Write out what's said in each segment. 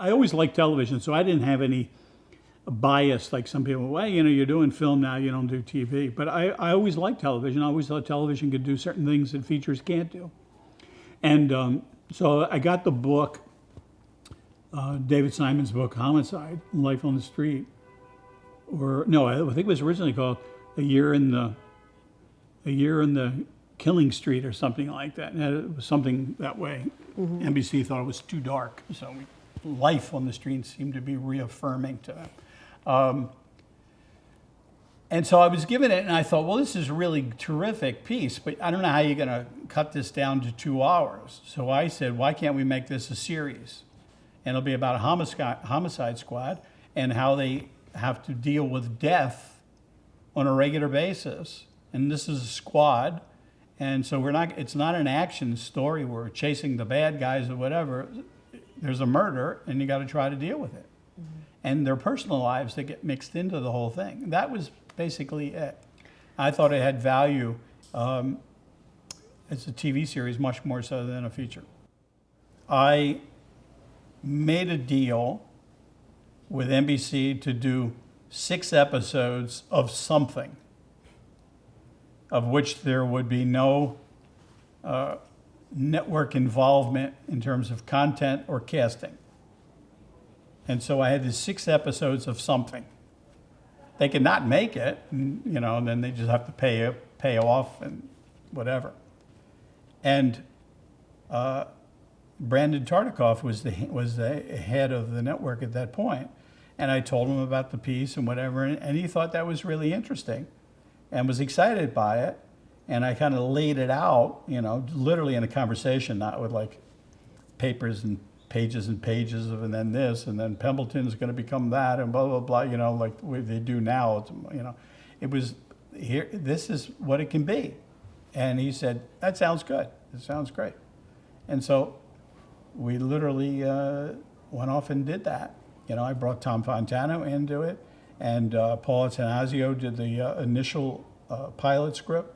I always liked television, so I didn't have any bias like some people. Well, you're doing film now, you don't do TV. But I always liked television. I always thought television could do certain things that features can't do. And so I got the book, David Simon's book, Homicide, Life on the Street. Or no, I think it was originally called A Year in the Killing Street or something like that. And it was something that way. NBC thought it was too dark, so Life on the Street seemed to be reaffirming to them. And so I was given it, and I thought, well, this is a really terrific piece, but I don't know how you're going to cut this down to 2 hours. So I said, why can't we make this a series? And it'll be about a homicide squad and how they have to deal with death on a regular basis. And this is a squad. And so it's not an action story where we're chasing the bad guys or whatever. There's a murder, and you got to try to deal with it. And their personal lives that get mixed into the whole thing. That was basically it. I thought it had value as a TV series, much more so than a feature. I made a deal with NBC to do 6 episodes of something, of which there would be no network involvement in terms of content or casting. And so I had these 6 episodes of something. They could not make it, and then they just have to pay off and whatever. And Brandon Tartikoff was the head of the network at that point, and I told him about the piece and whatever, and he thought that was really interesting, and was excited by it. And I kind of laid it out, literally in a conversation, not with like papers and pages of, and then this, and then Pembleton's going to become that, and blah, blah, blah, like they do now. It was, here, this is what it can be. And he said, that sounds good. It sounds great. And so we literally went off and did that. I brought Tom Fontana into it, and Paul Attanasio did the initial pilot script.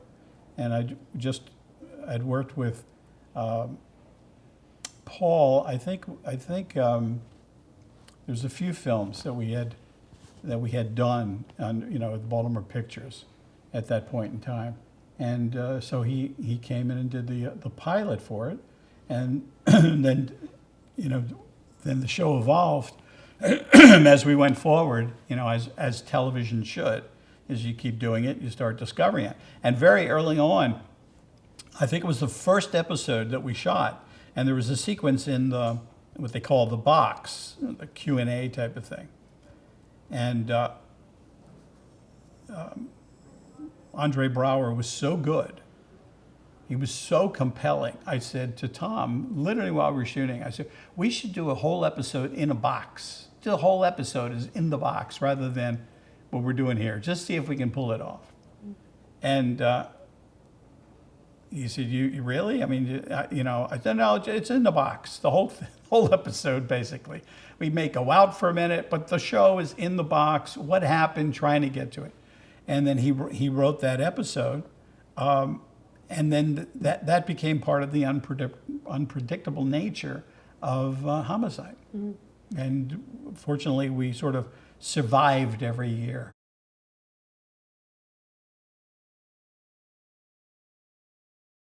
And I'd worked with Paul. I think there's a few films that we had done on the Baltimore Pictures at that point in time, and so he came in and did the pilot for it, and then the show evolved as we went forward. As television should. As you keep doing it, you start discovering it. And very early on, I think it was the first episode that we shot, and there was a sequence in what they call the box, the Q&A type of thing. And Andre Braugher was so good. He was so compelling. I said to Tom, literally while we were shooting, I said, we should do a whole episode in a box. The whole episode is in the box rather than what we're doing here. Just see if we can pull it off. And he said, you really? I mean, I said, no, it's in the box. The whole episode, basically. We may go out for a minute, but the show is in the box. What happened, trying to get to it. And then he wrote that episode. And then that became part of the unpredictable nature of Homicide. And fortunately, we sort of survived every year.